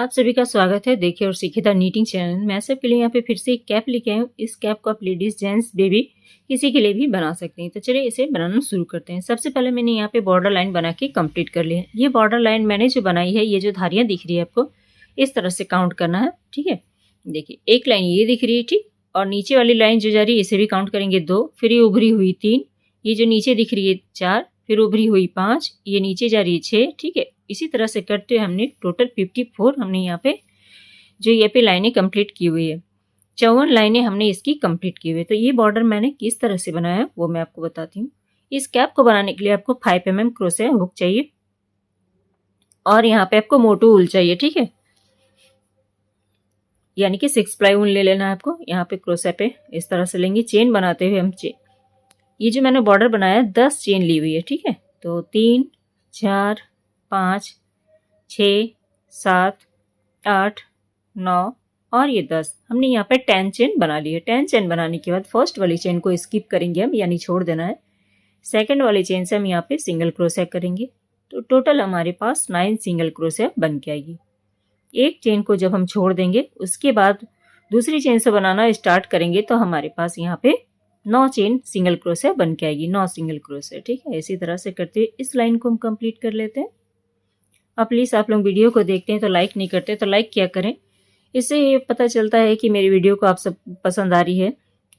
आप सभी का स्वागत है। देखिए और सीखे द नीटिंग चैनल। मैं सबके लिए यहाँ पे फिर से एक कैप लेके आई हूँ। इस कैप को आप लेडीज, जेंट्स, बेबी किसी के लिए भी बना सकते हैं। तो चलिए इसे बनाना शुरू करते हैं। सबसे पहले मैंने यहाँ पे बॉर्डर लाइन बना के कंप्लीट कर लिया है। ये बॉर्डर लाइन मैंने जो बनाई है, ये जो धारियाँ दिख रही है आपको, इस तरह से काउंट करना है। ठीक है, देखिए एक लाइन ये दिख रही है, ठीक, और नीचे वाली लाइन जो जा रही है इसे भी काउंट करेंगे 2, फिर ये उभरी हुई 3, ये जो नीचे दिख रही है 4, फिर उभरी हुई 5, ये नीचे जा रही है 6। ठीक है, इसी तरह से करते हुए हमने टोटल 54 हमने यहाँ पे जो ये पे लाइनें कंप्लीट की हुई है। 54 लाइनें हमने इसकी कंप्लीट की हुई है। तो ये बॉर्डर मैंने किस तरह से बनाया वो मैं आपको बताती हूँ। इस कैप को बनाने के लिए आपको 5 mm क्रोशिया हुक चाहिए और यहाँ पे आपको मोटू ऊल चाहिए। ठीक है, यानी कि 6 प्लाई ऊन ले लेना है आपको। यहाँ पे क्रोशिया पे इस तरह से लेंगे। चेन बनाते हुए हम ये जो मैंने बॉर्डर बनाया 10 चेन ली हुई है। ठीक है, तो 3, 4, 5, 6, 7, 8, 9 और ये 10 हमने यहाँ पे 10 चेन बना ली है। 10 चेन बनाने के बाद फर्स्ट वाली चेन को स्किप करेंगे हम, यानी छोड़ देना है। सेकंड वाली चेन से हम यहाँ पे सिंगल क्रोशिया करेंगे। तो टोटल हमारे पास 9 सिंगल क्रोशिया बन के आएगी। एक चेन को जब हम छोड़ देंगे उसके बाद दूसरी चेन से बनाना स्टार्ट करेंगे तो हमारे पास यहाँ पे 9 चेन सिंगल क्रोशिया बन के आएगी। 9 सिंगल क्रोशिया। ठीक है, इसी तरह से करते हुए इस लाइन को हम कंप्लीट कर लेते हैं। अब प्लीज़ आप लोग वीडियो को देखते हैं तो लाइक नहीं करते तो लाइक क्या करें, इससे ये पता चलता है कि मेरी वीडियो को आप सब पसंद आ रही है।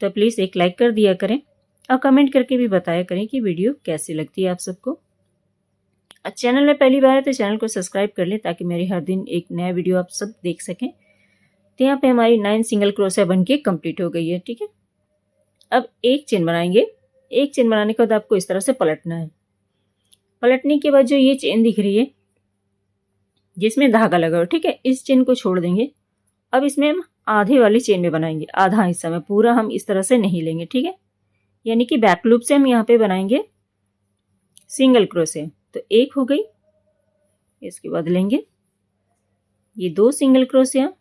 तो प्लीज़ एक लाइक कर दिया करें और कमेंट करके भी बताया करें कि वीडियो कैसी लगती है आप सबको। चैनल में पहली बार है तो चैनल को सब्सक्राइब कर लें ताकि मेरी हर दिन एक नया वीडियो आप सब देख सकें। तो यहाँ पे हमारी 9 सिंगल क्रोशिया बन के कम्प्लीट हो गई है। ठीक है, अब एक चेन बनाएंगे। एक चेन बनाने के बाद आपको इस तरह से पलटना है। पलटने के बाद जो ये चेन दिख रही है जिसमें धागा लगा हो, ठीक है, इस चेन को छोड़ देंगे। अब इसमें हम आधे वाली चेन में बनाएंगे, आधा हिस्सा में, पूरा हम इस तरह से नहीं लेंगे। ठीक है, यानी कि बैक लूप से हम यहाँ पे बनाएंगे सिंगल क्रोशिया। तो एक हो गई, इसके बाद लेंगे ये 2 सिंगल क्रोशिया,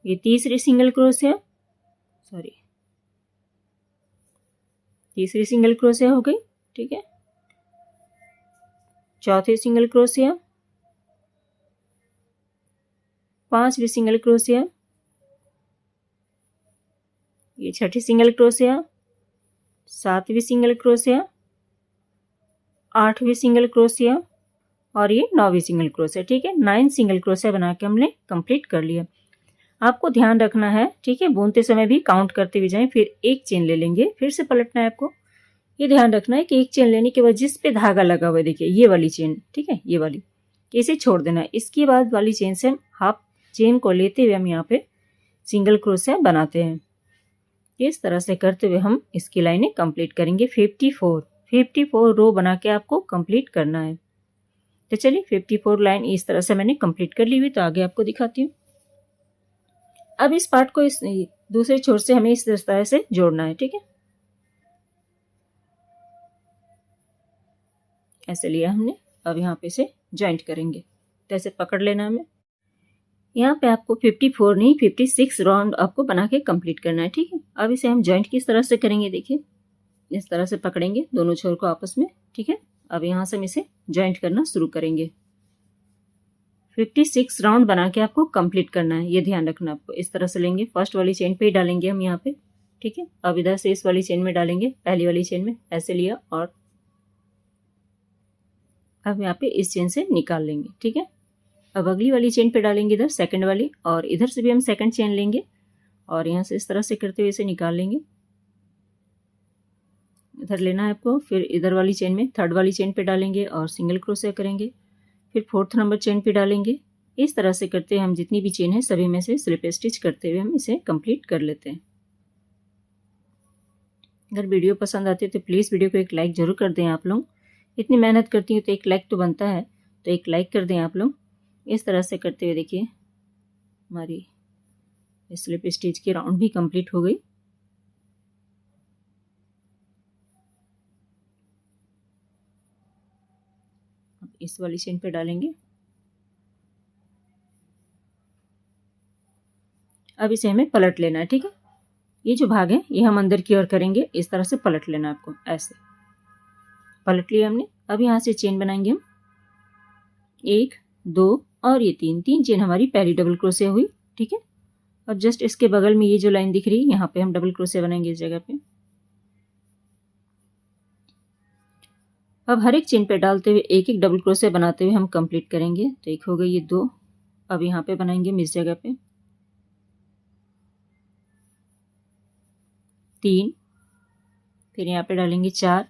ये तीसरी सिंगल क्रोशिया, तीसरी सिंगल क्रोशिया हो गई। ठीक है, चौथी सिंगल क्रोशिया, 5वीं सिंगल क्रोशिया, ये 6ठी सिंगल क्रोशिया, 7वीं सिंगल क्रोशिया, 8वीं सिंगल क्रोशिया और ये 9वीं सिंगल क्रोशिया। ठीक है, 9 सिंगल क्रोशिया बना के हमने कंप्लीट कर लिया। आपको ध्यान रखना है, ठीक है, बुनते समय भी काउंट करते हुए जाएं। फिर एक चेन ले लेंगे, फिर से पलटना है आपको। ये ध्यान रखना है कि एक चेन लेने के बाद जिस पे धागा लगा हुआ है, देखिए ये वाली चेन, ठीक है, ये वाली, इसे छोड़ देना है। इसके बाद वाली चेन से हम हाफ चेन को लेते हुए हम यहाँ पे सिंगल क्रोशिया बनाते हैं। इस तरह से करते हुए हम इसकी लाइनें कंप्लीट करेंगे। 54 रो बना के आपको कंप्लीट करना है। तो चलिए 54 लाइन इस तरह से मैंने कंप्लीट कर ली हुई। तो आगे आपको दिखाती हूँ। अब इस पार्ट को इस दूसरे छोर से हमें इस तरह से जोड़ना है। ठीक है, ऐसे लिया हमने। अब यहाँ पे इसे ज्वाइंट करेंगे, तो ऐसे पकड़ लेना हमें। यहाँ पे आपको 54 नहीं 56 राउंड आपको बना के कंप्लीट करना है। ठीक है, अब इसे हम ज्वाइंट किस तरह से करेंगे, देखिए इस तरह से पकड़ेंगे दोनों छोर को आपस में। ठीक है, अब यहाँ से हम इसे ज्वाइंट करना शुरू करेंगे। 56 राउंड बना के आपको कंप्लीट करना है, ये ध्यान रखना। आपको इस तरह से लेंगे, फर्स्ट वाली चेन पे ही डालेंगे हम यहाँ पे। ठीक है, अब इधर से इस वाली चेन में डालेंगे, पहली वाली चेन में ऐसे लिया और अब यहाँ पे इस चेन से निकाल लेंगे। ठीक है, अब अगली वाली चेन पे डालेंगे, इधर सेकंड वाली, और इधर से भी हम सेकंड चेन लेंगे और यहाँ से इस तरह से करते हुए इसे निकाल लेंगे। इधर लेना है आपको, फिर इधर वाली चेन में थर्ड वाली चेन पे डालेंगे और सिंगल क्रोशिया करेंगे, फिर फोर्थ नंबर चेन पे डालेंगे। इस तरह से करते हुए हम जितनी भी चेन है सभी में से स्लिप स्टिच करते हुए हम इसे कंप्लीट कर लेते हैं। अगर वीडियो पसंद आती है तो प्लीज़ वीडियो को एक लाइक ज़रूर कर दें आप लोग। इतनी मेहनत करती हूँ तो एक लाइक तो बनता है, तो एक लाइक कर दें आप लोग। इस तरह से करते हुए देखिए हमारी स्लिप स्टिच की राउंड भी कंप्लीट हो गई। अब इस वाली चेन पे डालेंगे। अब इसे हमें पलट लेना है। ठीक है, ये जो भाग है ये हम अंदर की ओर करेंगे, इस तरह से पलट लेना है आपको। ऐसे पलट लिया हमने। अब यहाँ से चेन बनाएंगे हम 1 2 और ये 3 चेन हमारी पहली डबल क्रोशिया हुई। ठीक है, अब जस्ट इसके बगल में ये जो लाइन दिख रही है यहाँ पे हम डबल क्रोशिया बनाएंगे इस जगह पे। अब हर एक चेन पे डालते हुए एक एक डबल क्रोशिया बनाते हुए हम कंप्लीट करेंगे। तो एक हो गई ये 2, अब यहाँ पे बनाएंगे हम इस जगह पे 3, फिर यहाँ पे डालेंगे 4,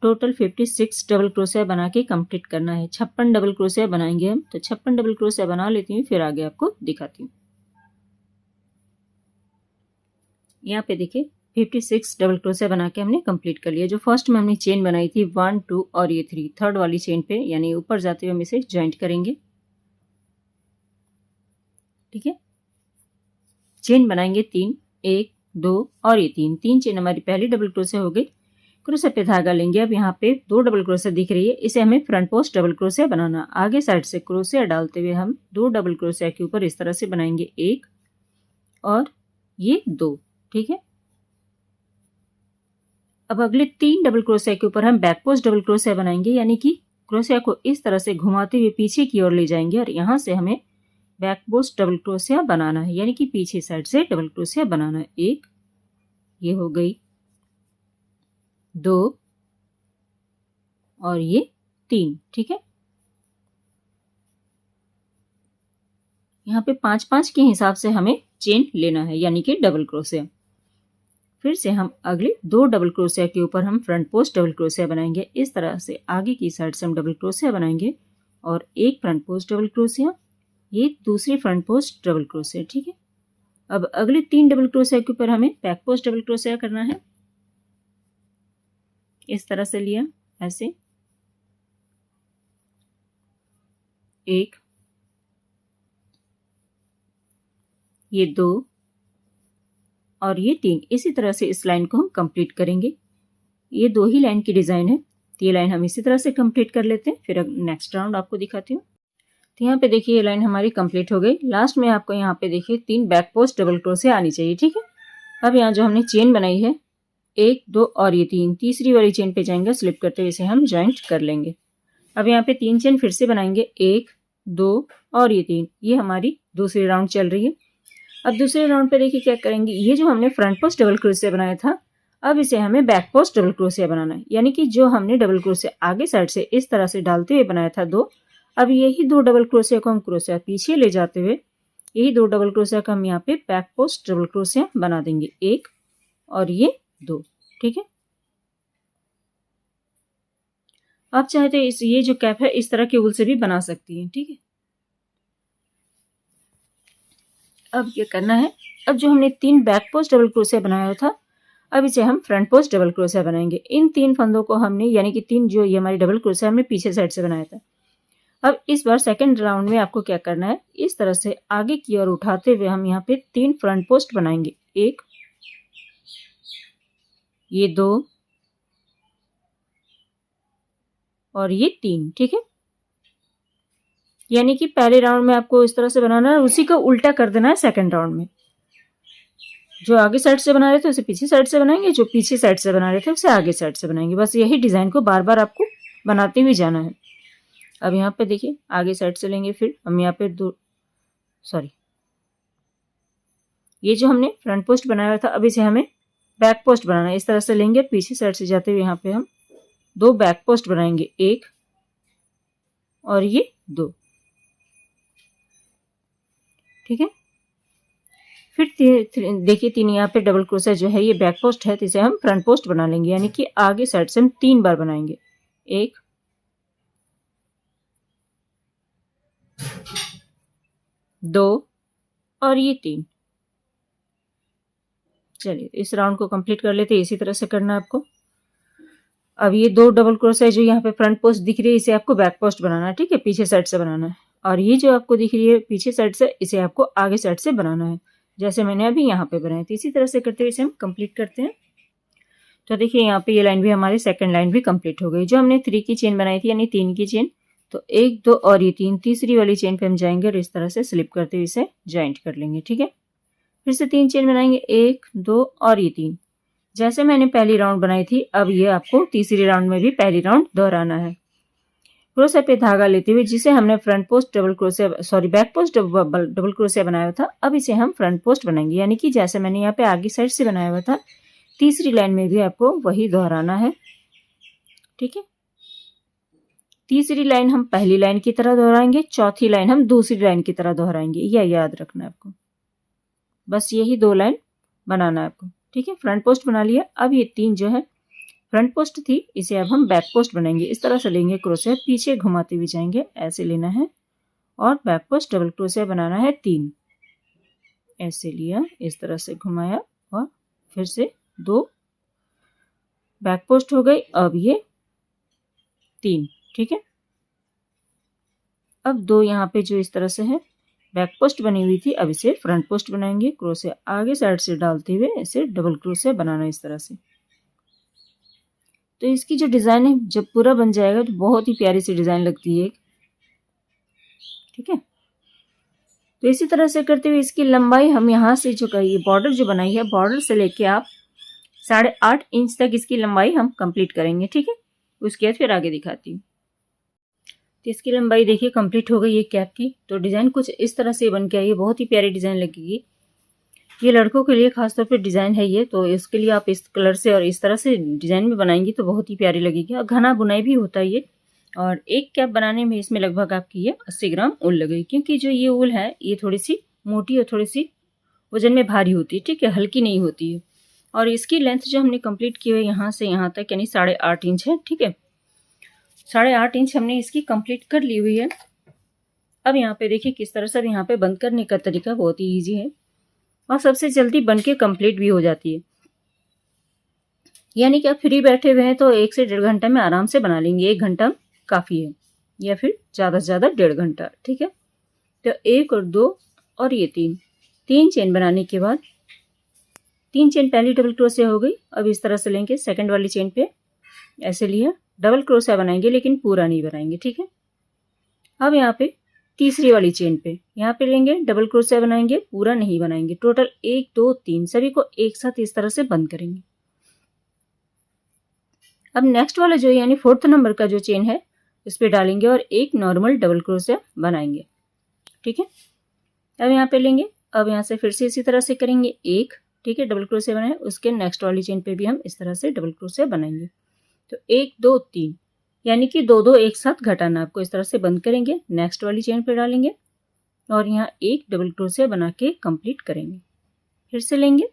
टोटल 56 डबल क्रोशिया बना के कंप्लीट करना है। 56 डबल क्रोशिया बनाएंगे हम। तो 56 डबल क्रोशिया बना लेती हूँ, फिर आगे आपको दिखाती हूँ। यहाँ पे देखिए 56 डबल क्रोशिया बना के हमने कंप्लीट कर लिया। जो फर्स्ट में हमने चेन बनाई थी 1 2 और ये 3, थर्ड वाली चेन पे यानी ऊपर जाते हुए हम इसे ज्वाइंट करेंगे। ठीक है, चेन बनाएंगे 3, 1 2 और ये 3 चेन हमारी पहली डबल क्रोशिया हो गई। क्रोशिया पे धागा लेंगे। अब यहाँ पे 2 डबल क्रोशिया दिख रही है, इसे हमें फ्रंट पोस्ट डबल क्रोशिया बनाना। आगे साइड से क्रोशिया डालते हुए हम 2 डबल क्रोशिया के ऊपर इस तरह से बनाएंगे 1 और ये 2। ठीक है, अब अगले 3 डबल क्रोशिया के ऊपर हम बैक पोस्ट डबल क्रोशिया बनाएंगे, यानी कि क्रोशिया को इस तरह से घुमाते हुए पीछे की ओर ले जाएंगे और यहाँ से हमें बैक पोस्ट डबल क्रोशिया बनाना है, यानी कि पीछे साइड से डबल क्रोशिया बनाना है। 1, ये हो गई 2 और ये 3। ठीक है, यहाँ पे 5-5 के हिसाब से हमें चेन लेना है, यानी कि डबल क्रोशिया। फिर से हम अगले 2 डबल क्रोशिया के ऊपर हम फ्रंट पोस्ट डबल क्रोशिया बनाएंगे। इस तरह से आगे की साइड से हम डबल क्रोशिया बनाएंगे और एक फ्रंट पोस्ट डबल क्रोशिया, ये दूसरी फ्रंट पोस्ट डबल क्रोशिया। ठीक है, अब अगले 3 डबल क्रोशिया के ऊपर हमें बैक पोस्ट डबल क्रोशिया करना है। इस तरह से लिया, ऐसे 1, ये 2 और ये 3। इसी तरह से इस लाइन को हम कंप्लीट करेंगे। ये 2 ही लाइन की डिजाइन है, तो ये लाइन हम इसी तरह से कंप्लीट कर लेते हैं। फिर नेक्स्ट राउंड आपको दिखाती हूँ। तो यहाँ पे देखिए ये लाइन हमारी कंप्लीट हो गई। लास्ट में आपको यहाँ पे देखिए 3 बैक पोस्ट डबल क्रोशिया आनी चाहिए। ठीक है, अब यहाँ जो हमने चेन बनाई है 1 2 और ये 3, तीसरी वाली चेन पे जाएंगे, स्लिप करते हुए इसे हम ज्वाइंट कर लेंगे। अब यहाँ पे 3 चेन फिर से बनाएंगे 1 2 और ये 3, ये हमारी दूसरी राउंड चल रही है। अब दूसरे राउंड पे देखिए क्या करेंगे, ये जो हमने फ्रंट पोस्ट डबल क्रोशिया बनाया था अब इसे हमें बैक पोस्ट डबल क्रोशिया बनाना है, यानी कि जो हमने डबल क्रोशिया आगे साइड से इस तरह से डालते हुए बनाया था 2, अब यही 2 डबल क्रोशिया को हम क्रोशिया पीछे ले जाते हुए यही 2 डबल क्रोशिया का हम यहाँ पे बैक पोस्ट डबल क्रोशिया बना देंगे, 1 और ये 2। ठीक है, आप चाहे तो ये जो कैप है इस तरह के वूल से भी बना सकती हैं। ठीक है, अब क्या करना है, अब जो हमने 3 बैक पोस्ट डबल क्रोशिया बनाया था अब इसे हम फ्रंट पोस्ट डबल क्रोशिया बनाएंगे। इन 3 फंदों को हमने यानी कि 3 जो ये हमारी डबल क्रोशिया हमने पीछे साइड से बनाया था। अब इस बार सेकंड राउंड में आपको क्या करना है, इस तरह से आगे की ओर उठाते हुए हम यहाँ पे 3 फ्रंट पोस्ट बनाएंगे, 1 ये 2 और ये 3। ठीक है, यानी कि पहले राउंड में आपको इस तरह से बनाना है, उसी को उल्टा कर देना है सेकंड राउंड में। जो आगे साइड से बना रहे थे उसे पीछे साइड से बनाएंगे, जो पीछे साइड से बना रहे थे उसे आगे साइड से बनाएंगे। बस यही डिजाइन को बार बार आपको बनाते हुए जाना है। अब यहाँ पे देखिए आगे साइड से लेंगे, फिर हम यहाँ पे ये जो हमने फ्रंट पोस्ट बनाया था अब इसे हमें बैक पोस्ट बनाना है। इस तरह से लेंगे, पीछे साइड से जाते हुए यहाँ पे हम 2 बैक पोस्ट बनाएंगे, 1 और ये 2। ठीक है, फिर देखिए 3 यहाँ पे डबल क्रोशिया जो है ये बैक पोस्ट है, तो इसे हम फ्रंट पोस्ट बना लेंगे, यानी कि आगे साइड से हम 3 बार बनाएंगे, 1 2 और ये 3। चलिए इस राउंड को कंप्लीट कर लेते हैं। इसी तरह से करना है आपको। अब ये 2 डबल क्रोशिया जो यहाँ पे फ्रंट पोस्ट दिख रही है इसे आपको बैक पोस्ट बनाना है। ठीक है, पीछे साइड से बनाना है। और ये जो आपको दिख रही है पीछे साइड से इसे आपको आगे साइड से बनाना है, जैसे मैंने अभी यहाँ पे बनाया था। इसी तरह से करते हुए इसे हम कंप्लीट करते हैं। तो देखिए यहाँ पे ये लाइन भी हमारी सेकंड लाइन भी कंप्लीट हो गई। जो हमने 3 की चेन बनाई थी यानी 3 की चेन, तो 1 2 और ये 3, तीसरी वाली चेन पे हम जाएंगे और इस तरह से स्लिप करते हुए इसे ज्वाइंट कर लेंगे। ठीक है, फिर से 3 चेन बनाएंगे, 1 2 और ये 3, जैसे मैंने पहली राउंड बनाई थी अब ये आपको तीसरी राउंड में भी पहली राउंड दोहराना है। क्रोशे पे धागा लेते हुए जिसे हमने front post double crochet back post double crochet बनाया था, अब इसे हम फ्रंट पोस्ट बनाएंगे। यानी कि जैसे मैंने यहाँ पे आगे साइड से बनाया हुआ था, तीसरी लाइन में भी आपको वही दोहराना है। ठीक है, तीसरी लाइन हम पहली लाइन की तरह दोहराएंगे, चौथी लाइन हम दूसरी लाइन की तरह दोहराएंगे, यह याद रखना है आपको। बस यही 2 लाइन बनाना है आपको। ठीक है, फ्रंट पोस्ट बना लिया। अब ये 3 जो है फ्रंट पोस्ट थी, इसे अब हम बैक पोस्ट बनाएंगे। इस तरह से लेंगे क्रोशे, पीछे घुमाते हुए जाएंगे, ऐसे लेना है और बैक पोस्ट डबल क्रोशे बनाना है 3। ऐसे लिया, इस तरह से घुमाया और फिर से 2 बैक पोस्ट हो गई। अब ये 3। ठीक है, अब 2 यहाँ पे जो इस तरह से है बैक पोस्ट बनी हुई थी, अब इसे फ्रंट पोस्ट बनाएंगे। क्रोशे आगे साइड से डालते हुए इसे डबल क्रोशे बनाना इस तरह से। तो इसकी जो डिज़ाइन है जब पूरा बन जाएगा तो बहुत ही प्यारी सी डिज़ाइन लगती है। ठीक है, तो इसी तरह से करते हुए इसकी लंबाई हम यहाँ से जो ये बॉर्डर जो बनाई है, बॉर्डर से लेके आप 8.5 इंच तक इसकी लंबाई हम कंप्लीट करेंगे। ठीक है, उसके बाद फिर आगे दिखाती हूँ। तो इसकी लंबाई देखिए कंप्लीट हो गई है कैप की। तो डिज़ाइन कुछ इस तरह से बन के आई है, बहुत ही प्यारी डिज़ाइन लगेगी। ये लड़कों के लिए खासतौर पे डिज़ाइन है ये, तो इसके लिए आप इस कलर से और इस तरह से डिज़ाइन में बनाएंगी तो बहुत ही प्यारी लगेगी। और घना बुनाई भी होता है ये। और एक कैप बनाने में इसमें लगभग आपकी ये 80 ग्राम ऊल लगेगी, क्योंकि जो ये ऊल है ये थोड़ी सी मोटी और थोड़ी सी वजन में भारी होती है। ठीक है, हल्की नहीं होती है। और इसकी लेंथ जो हमने कंप्लीट की है यहाँ से यहाँ तक, यानी 8.5 इंच है। ठीक है, 8.5 इंच हमने इसकी कंप्लीट कर ली हुई है। अब यहाँ पे देखिए किस तरह से, अब यहाँ पे बंद करने का तरीका बहुत ही ईजी है और सबसे जल्दी बन के कंप्लीट भी हो जाती है। यानी कि आप फ्री बैठे हुए हैं तो 1 से 1.5 घंटा में आराम से बना लेंगे। 1 घंटा काफ़ी है, या फिर ज़्यादा से ज़्यादा 1.5 घंटा। ठीक है, तो 1 और 2 और ये 3 चेन बनाने के बाद 3 चेन पहली डबल क्रोशे हो गई। अब इस तरह से लेंगे, सेकंड वाली चेन पे ऐसे लिया, डबल क्रोशा बनाएंगे लेकिन पूरा नहीं बनाएंगे। ठीक है, अब यहाँ पे तीसरी वाली चेन पे यहाँ पे लेंगे, डबल क्रोशा बनाएंगे, पूरा नहीं बनाएंगे। टोटल 1 2 3 सभी को एक साथ इस तरह से बंद करेंगे। अब नेक्स्ट वाला जो यानी 4th नंबर का जो चेन है इस पे डालेंगे और एक नॉर्मल डबल क्रोशा बनाएंगे। ठीक है, अब यहाँ पे लेंगे, अब यहाँ से फिर से इसी तरह से करेंगे 1। ठीक है, डबल क्रोशा बनाए, उसके नेक्स्ट वाली चेन पे भी हम इस तरह से डबल क्रोशा बनाएंगे। तो 1 2 3 यानी कि 2 2 एक साथ घटाना आपको, इस तरह से बंद करेंगे, नेक्स्ट वाली चेन पे डालेंगे और यहाँ एक डबल क्रोशा बना के कंप्लीट करेंगे। फिर से लेंगे,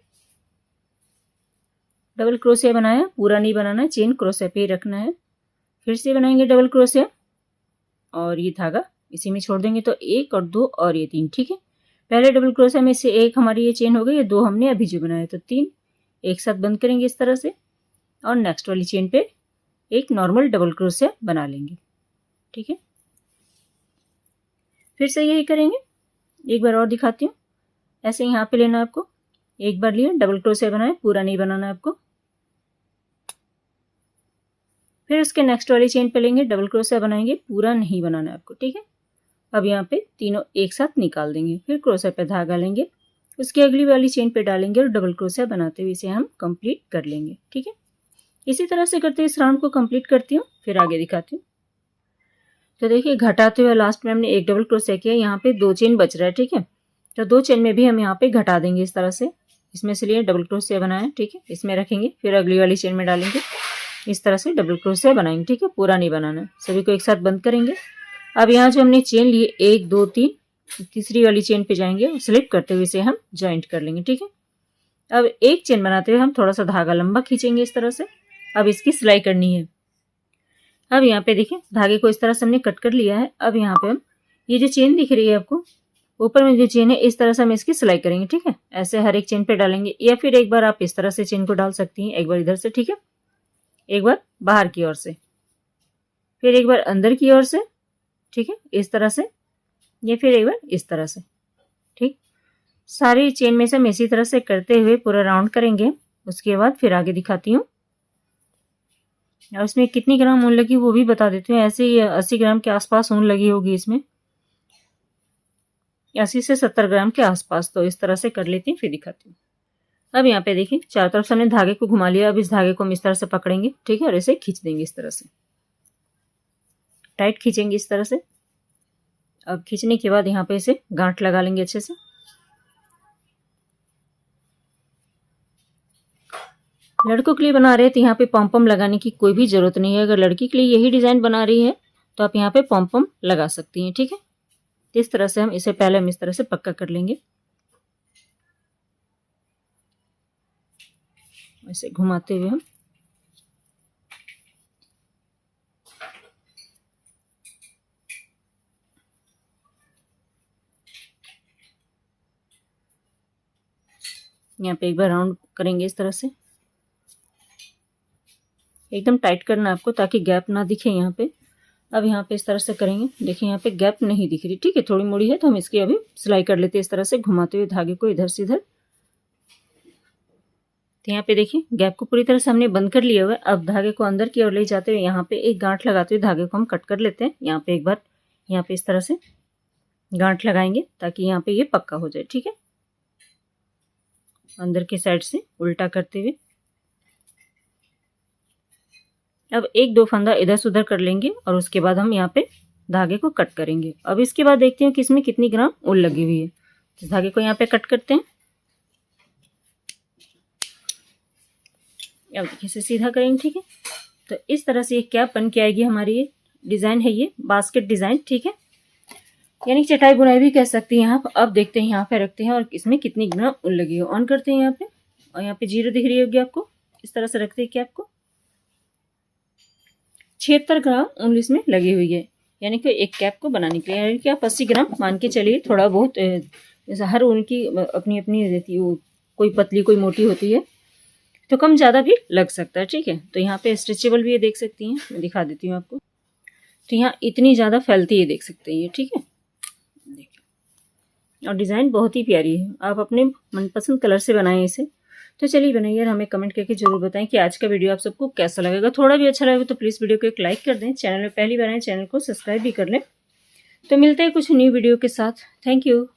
डबल क्रोशा बनाया, पूरा नहीं बनाना है, चेन क्रोशा पे ही रखना है। फिर से बनाएंगे डबल क्रोशा और ये धागा इसी में छोड़ देंगे। तो 1 और 2 और ये 3। ठीक है, पहले डबल क्रोशा में से 1 हमारी ये चेन हो गई, ये 2 हमने अभी जो बनाया, तो 3 एक साथ बंद करेंगे इस तरह से और नेक्स्ट वाली चेन पे एक नॉर्मल डबल क्रोशा बना लेंगे। ठीक है, फिर से यही करेंगे, एक बार और दिखाती हूँ। ऐसे यहाँ पे लेना आपको, एक बार लिया, डबल क्रोशा बनाए, पूरा नहीं बनाना है आपको। फिर उसके नेक्स्ट वाली चेन पे लेंगे, डबल क्रोशा बनाएंगे, पूरा नहीं बनाना है आपको। ठीक है, अब यहाँ पे तीनों एक साथ निकाल देंगे, फिर क्रोशा पे धागा लेंगे, उसकी अगली वाली चेन पे डालेंगे और डबल क्रोशा बनाते हुए इसे हम कंप्लीट कर लेंगे। ठीक है, इसी तरह से करते हुए इस राउंड को कंप्लीट करती हूँ, फिर आगे दिखाती हूँ। तो देखिए घटाते हुए लास्ट में हमने एक डबल क्रोशा किया, यहाँ पे 2 चेन बच रहा है। ठीक है, तो 2 चेन में भी हम यहाँ पे घटा देंगे इस तरह से, इसमें से लिए डबल क्रोशा बनाए। ठीक है, इसमें रखेंगे, फिर अगली वाली चेन में डालेंगे, इस तरह से डबल क्रोशा बनाएंगे। ठीक है, पूरा नहीं बनाना, सभी को एक साथ बंद करेंगे। अब यहाँ जो हमने चेन लिए 1 2 3, तीसरी वाली चेन पे जाएंगे और स्लिप करते हुए इसे हम ज्वाइंट कर लेंगे। ठीक है, अब एक चेन बनाते हुए हम थोड़ा सा धागा लंबा खींचेंगे इस तरह से। अब इसकी सिलाई करनी है। अब यहाँ पे देखिए धागे को इस तरह से हमने कट कर लिया है। अब यहाँ पे हम ये जो चेन दिख रही है आपको, ऊपर में जो चेन है, इस तरह से हम इसकी सिलाई करेंगे। ठीक है, ऐसे हर एक चेन पे डालेंगे, या फिर एक बार आप इस तरह से चेन को डाल सकती हैं, एक बार इधर से। ठीक है, एक बार बाहर की ओर से, फिर एक बार अंदर की ओर से। ठीक है, इस तरह से, या फिर एक बार इस तरह से। ठीक, सारी चेन में से हम इसी तरह से करते हुए पूरा राउंड करेंगे। उसके बाद फिर आगे दिखाती हूँ और इसमें कितनी ग्राम ऊन लगी वो भी बता देती हूँ। ऐसे ही 80 ग्राम के आसपास ऊन लगी होगी इसमें, 80 से 70 ग्राम के आसपास। तो इस तरह से कर लेती हूँ, फिर दिखाती हूँ। अब यहाँ पे देखिए चारों तरफ से हमने धागे को घुमा लिया। अब इस धागे को हम इस तरह से पकड़ेंगे। ठीक है, और इसे खींच देंगे इस तरह से। टाइट खींचेंगे इस तरह से। अब खींचने के बाद यहाँ पे इसे गांठ लगा लेंगे अच्छे से। लड़कों के लिए बना रहे हैं तो यहाँ पे पॉम लगाने की कोई भी जरूरत नहीं है। अगर लड़की के लिए यही डिजाइन बना रही है तो आप यहाँ पे पॉम लगा सकती हैं, ठीक है। इस तरह से हम इसे पहले इस तरह से पक्का कर लेंगे। ऐसे घुमाते हुए हम यहाँ पे एक बार राउंड करेंगे इस तरह से। एकदम टाइट करना है आपको ताकि गैप ना दिखे यहाँ पे। अब यहाँ पे इस तरह से करेंगे, देखिए यहाँ पे गैप नहीं दिख रही, ठीक है, थोड़ी मोड़ी है तो हम इसकी अभी सिलाई कर लेते हैं इस तरह से घुमाते हुए धागे को इधर से इधर। तो यहाँ पे देखिए गैप को पूरी तरह से हमने बंद कर लिया हुआ है। अब धागे को अंदर की ओर ले जाते हुए यहाँ पे एक गांठ लगाते हुए धागे को हम कट कर लेते हैं। यहाँ पे एक बार यहाँ पे इस तरह से गांठ लगाएंगे ताकि यहाँ पे ये पक्का हो जाए, ठीक है। अंदर के साइड से उल्टा करते हुए अब एक दो फंदा इधर से उधर कर लेंगे और उसके बाद हम यहाँ पे धागे को कट करेंगे। अब इसके बाद देखते हैं कि इसमें कितनी ग्राम ऊन लगी हुई है। तो धागे को यहाँ पे कट करते हैं। अब देखिए इसे सीधा करेंगे, ठीक है। तो इस तरह से ये कैप बन के आएगी हमारी। ये डिजाइन है, ये बास्केट डिजाइन, ठीक है, यानी चटाई बुनाई भी कह सकती हैं आप। अब देखते हैं यहाँ पे रखते हैं और इसमें कितनी ग्राम ऊन लगी है। ऑन करते हैं यहाँ पे और यहाँ पे 0 दिख रही होगी आपको। इस तरह से रखते हैं कैप को। 76 ग्राम ऊन इसमें लगी हुई है, यानी कि एक कैप को बनाने के लिए, यानी कि आप 80 ग्राम मान के चलिए। थोड़ा बहुत जैसे हर ऊन की अपनी अपनी रहती है, कोई पतली कोई मोटी होती है, तो कम ज़्यादा भी लग सकता है, ठीक है। तो यहाँ पे स्ट्रेचेबल भी ये देख सकती हैं, मैं दिखा देती हूँ आपको। तो यहाँ इतनी ज़्यादा फैलती है, देख सकते हैं ये, ठीक है। देखिए और डिज़ाइन बहुत ही प्यारी है। आप अपने मनपसंद कलर से बनाएं इसे। तो चलिए बनाइए और हमें कमेंट करके जरूर बताएं कि आज का वीडियो आप सबको कैसा लगेगा। थोड़ा भी अच्छा लगेगा तो प्लीज़ वीडियो को एक लाइक कर दें। चैनल में पहली बार आए चैनल को सब्सक्राइब भी कर लें। तो मिलते हैं कुछ न्यू वीडियो के साथ। Thank you.